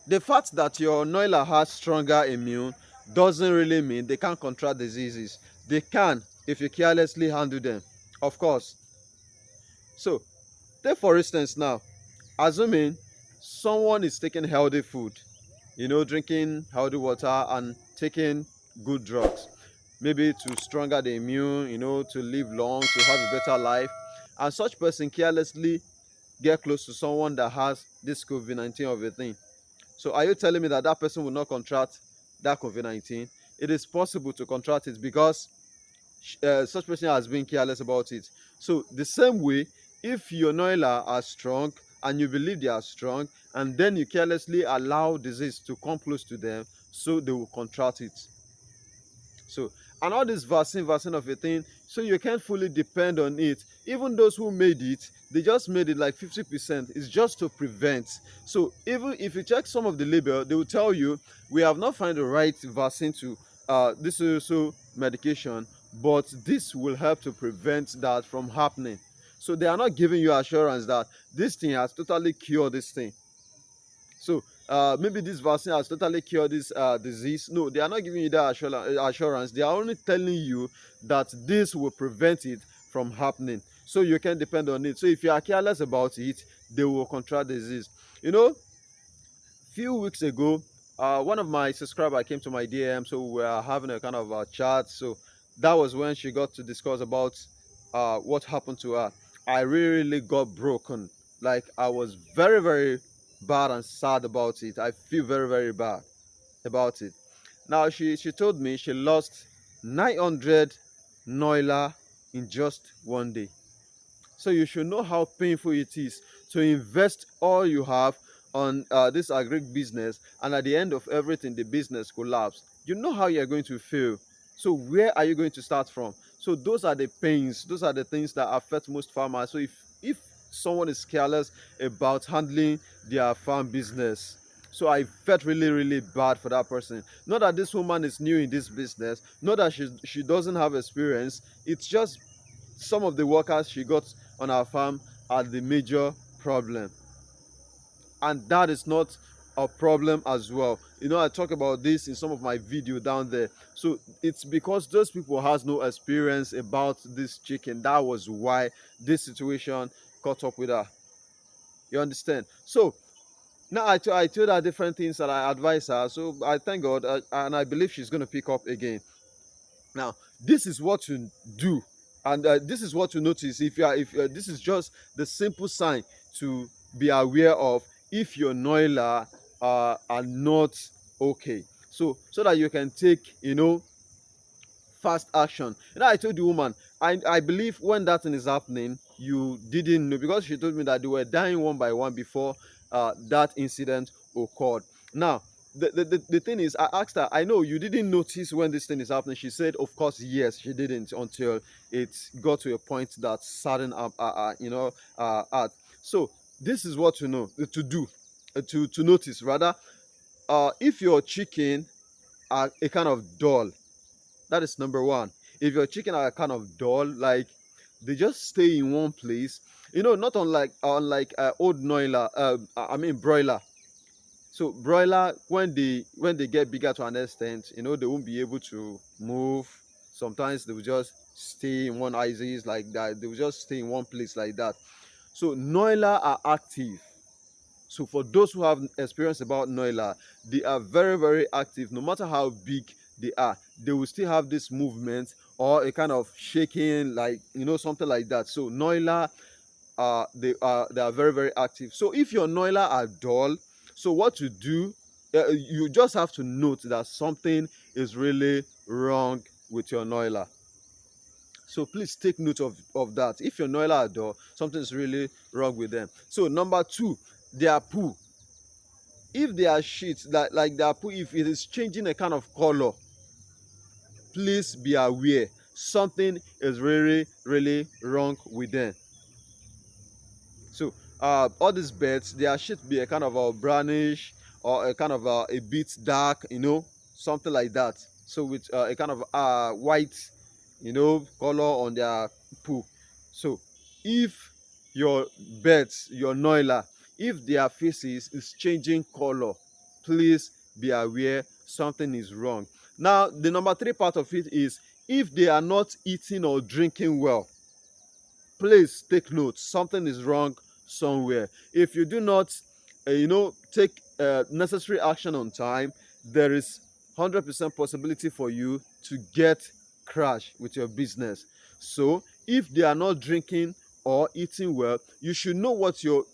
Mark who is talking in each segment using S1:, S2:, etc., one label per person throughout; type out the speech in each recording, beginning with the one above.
S1: The fact that your Noiler has stronger immune doesn't really mean they can't contract diseases. They can if you carelessly handle them, of course. So, take for instance now, assuming someone is taking healthy food, drinking healthy water and taking good drugs, maybe to stronger the immune, to live long, to have a better life, and such person carelessly get close to someone that has this COVID-19 of a thing. So are you telling me that that person will not contract that COVID-19? It is possible to contract it because such person has been careless about it. So the same way, if your Noiler are strong and you believe they are strong, and then you carelessly allow disease to come close to them, so they will contract it. So, and all this vaccine of a thing, so you can't fully depend on it. Even those who made it, they just made it like 50%. It's just to prevent. So even if you check some of the label, they will tell you we have not found the right vaccine to this is also medication, but this will help to prevent that from happening. So they are not giving you assurance that this thing has totally cured this thing. So maybe this vaccine has totally cured this disease. No, they are not giving you that assurance. They are only telling you that this will prevent it from happening. So you can depend on it. So if you are careless about it, they will contract the disease. Few weeks ago, one of my subscribers came to my DM, so we were having a kind of chat. So that was when she got to discuss about what happened to her. I really got broken. Like I was very, very bad and sad about it. I feel very, very bad about it. Now she told me she lost 900 Noiler in just one day. So you should know how painful it is to invest all you have on this agric business, and at the end of everything the business collapse. You know how you're going to feel. So where are you going to start from? So those are the pains, those are the things that affect most farmers. So if someone is careless about handling their farm business, so I felt really, really bad for that person. Not that this woman is new in this business, not that she doesn't have experience. It's just some of the workers she got on our farm are the major problem, and that is not a problem as well. I talk about this in some of my video down there. So it's because those people has no experience about this chicken. That was why this situation caught up with her. You understand? So now I told her different things that I advise her. So I thank God, and I believe she's going to pick up again. Now this is what to do, and this is what to notice. If this is just the simple sign to be aware of if your Noiler are not okay, so that you can take fast action. I told the woman, I believe when that thing is happening you didn't know, because she told me that they were dying one by one before that incident occurred. Now the thing is, I asked her, I know you didn't notice when this thing is happening. She said of course yes, she didn't until it got to a point that saddened up at. So this is what to know, to do, to notice rather. If your chicken are a kind of dull, that is number one. If your chicken are kind of dull, like they just stay in one place, not unlike old Noiler, I mean broiler. So broiler, when they get bigger to an extent, they won't be able to move. Sometimes they will just stay in one ISIS like that. They will just stay in one place like that. So Noiler are active. So for those who have experience about Noiler, they are very, very active. No matter how big they are, they will still have this movement or a kind of shaking, like something like that. So Noiler, they are very, very active. So if your Noiler are dull, so what to do? You just have to note that something is really wrong with your Noiler. So please take note of that. If your Noiler are dull, something is really wrong with them. So number two, their poo. If they are shit, like their poo, if it is changing a kind of color, please be aware something is really, really wrong with them. So all these beds, their shit be a kind of a brownish or a kind of a bit dark, something like that. So with a kind of white color on their poo. So if your beds, your Noiler, if their faces is changing color, please be aware something is wrong. Now, the number 3 part of it is, if they are not eating or drinking well, please take note, something is wrong somewhere. If you do not take necessary action on time, there is 100% possibility for you to get crash with your business. So if they are not drinking or eating well, you should know what your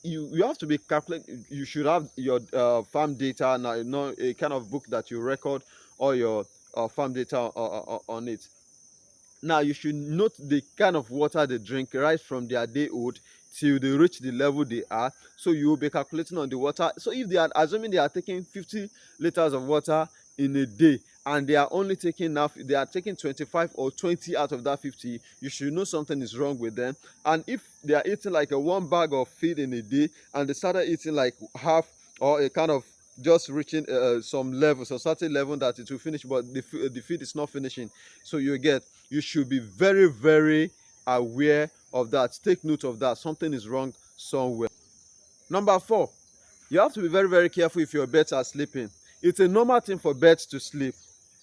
S1: you have to be calculating. You should have your farm data now, a kind of book that you record all your farm data on it. Now you should note the kind of water they drink right from their day old till they reach the level they are. So you will be calculating on the water. So if they are assuming they are taking 50 liters of water in a day, and they are only taking now, they are taking 25 or 20 out of that 50, you should know something is wrong with them. And if they are eating like a 1 bag of feed in a day, and they started eating like half, or a kind of just reaching some level, so certain level that it will finish, but the feed is not finishing, so you should be very, very aware of that. Take note of that. Something is wrong somewhere. Number 4, you have to be very, very careful if your birds are sleeping. It's a normal thing for birds to sleep.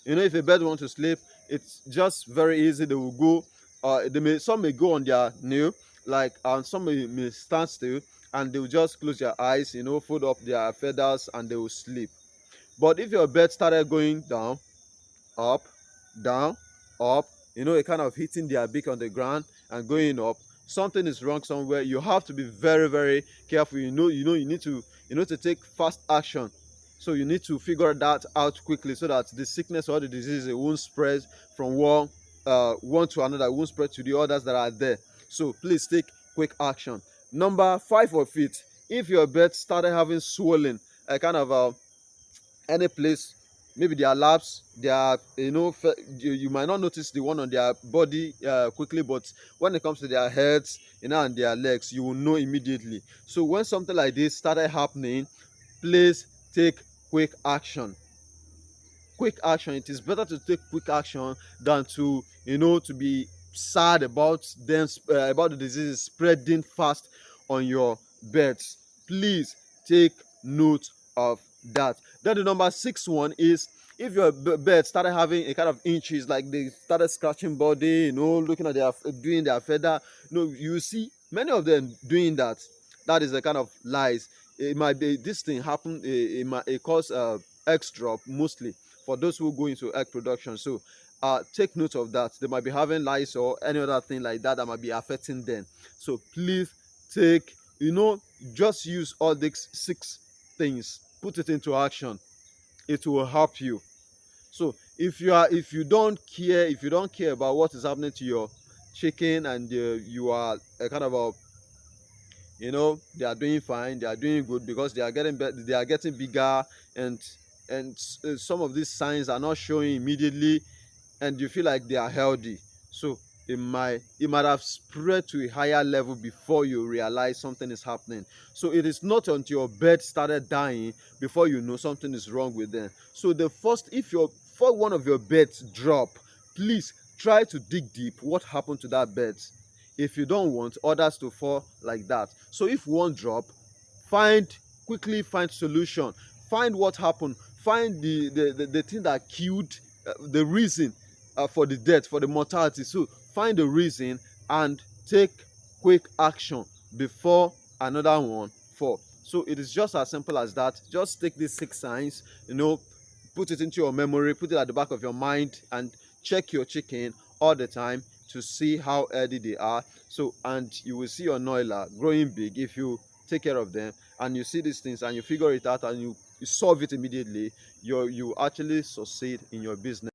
S1: If a bird wants to sleep, it's just very easy. They will go, some may go on their nail, like, and some may stand still, and they will just close their eyes, fold up their feathers, and they will sleep. But if your bird started going down, up, down, up, a kind of hitting their beak on the ground and going up, something is wrong somewhere. You have to be very, very careful. You need to take fast action. So you need to figure that out quickly, so that the sickness or the disease, it won't spread from one to another. It won't spread to the others that are there. So please take quick action. Number 5 of it, if your bird started having swelling, a kind of any place, maybe their laps, their you might not notice the one on their body quickly, but when it comes to their heads, and their legs, you will know immediately. So when something like this started happening, please take quick action. Quick action. It is better to take quick action than to be sad about them, about the disease spreading fast on your birds. Please take note of that. Then the number 6 one is, if your bird started having a kind of inches, like they started scratching body, looking at doing their feather, you see many of them doing that. That is a kind of lies. It might be this thing happen, it cause eggs drop, mostly for those who go into egg production. So take note of that. They might be having lice or any other thing like that might be affecting them. So please take, just use all these 6 things, put it into action. It will help you. So if you don't care about what is happening to your chicken, and you are a kind of a they are doing fine, they are doing good, because they are getting bigger, and some of these signs are not showing immediately, and you feel like they are healthy. So it might have spread to a higher level before you realize something is happening. So it is not until your bird started dying before you know something is wrong with them. So if one of your birds drop, please try to dig deep what happened to that bird, if you don't want others to fall like that. So if one drop, quickly find solution, find what happened, find the thing that killed, the reason for the death, for the mortality. So find the reason and take quick action before another one fall. So it is just as simple as that. Just take these 6 signs, put it into your memory, put it at the back of your mind, and check your chicken all the time to see how healthy they are. So, and you will see your Noiler growing big if you take care of them, and you see these things and you figure it out, and you solve it immediately. You actually succeed in your business.